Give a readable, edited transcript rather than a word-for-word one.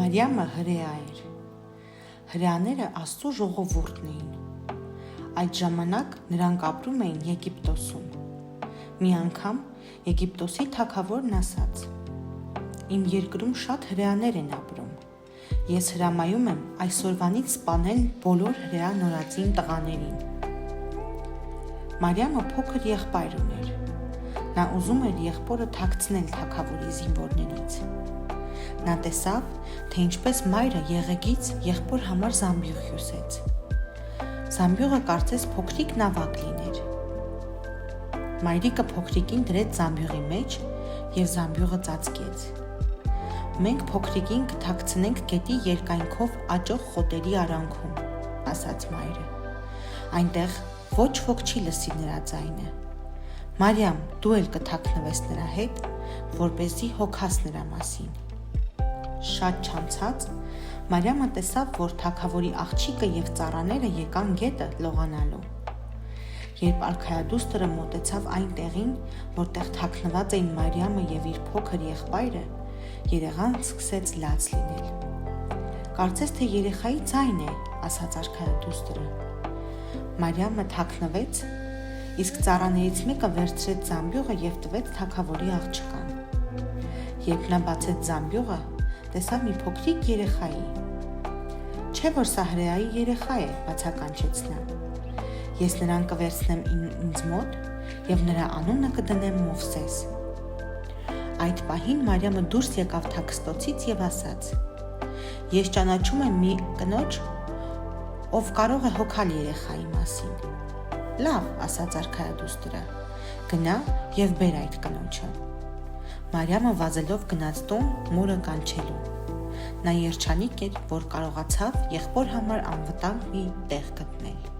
Մարիամը հրեա էր։ Հրեաները Աստծո ժողովուրդն էին։ Այդ ժամանակ նրանք ապրում էին Եգիպտոսում։ Մի անգամ Եգիպտոսի թագավորն ասաց. «Իմ երկրում շատ հրեաներ են ապրում։ Ես հրամայում եմ այսօրվանից սպանել բոլոր հրեա նորածին տղաներին»։ Մարիամը փոքր եղբայր ուներ։ Նա ուզում էր եղբորը թաքցնել թագավորի զինվորներից։ Նա տեսավ, թե ինչպես մայրը եղեգից եղբոր համար զամբյուղ հյուսեց։ Զամբյուղը կարծես փոքրիկ նավակ լիներ։ Մայրիկը փոքրիկին դրեց զամբյուղի մեջ և զամբյուղը ծածկեց։ «Մենք փոքրիկին կթաքցնենք գետի երկայնքով աճող խոտերի արանքում», ասաց մայրը։ «Այնտեղ ոչ ոք չի լսի նրա ձայնը։ Մարիամ, դու էլ կթաքնվես նրա հետ, որպեսզի հոգաս նրա մասին»։ Շատ չանցած Մարիամը տեսավ, որ թագավորի աղջիկը և ծառաները եկան գետը լողանալու։ Երբ արքայադուստրը մոտեցավ այն տեղին, որտեղ թաքնված էին Մարիամը և իր փոքր եղբայրը, երեխան սկսեց լաց լինել։ «Կարծես թե երեխայի ձայն է», ասաց արքայադուստրը։ Մարիամը թաքնվեց, իսկ ծառաներից մեկը վերցրեց զամբյուղը և տվեց թագավորի աղջկան։ Երբ նա բացեց զամբյուղը, տեսավ մի փոքրիկ երեխայի։ «Չէ՞ որ սա հրեայի երեխա է», բացականչեց նա։ «Ես նրան կվերցնեմ ինձ մոտ և նրա անունը կդնեմ Մովսես»։ Այդ պահին Մարիամը դուրս եկավ թաքստոցից և ասաց. «Ես ճանաչում եմ մի կնոջ, ով կարող է հոգալ երեխայի մասին»։ «Լավ», ասաց արքայադուստրը, «գնա և բեր այդ կնոջը»։ Մարիամը վազելով գնաց տուն մորը կանչելու։ Նա երջանիկ էր, որ կարողացավ եղբոր համար անվտանգ մի տեղ գտնել։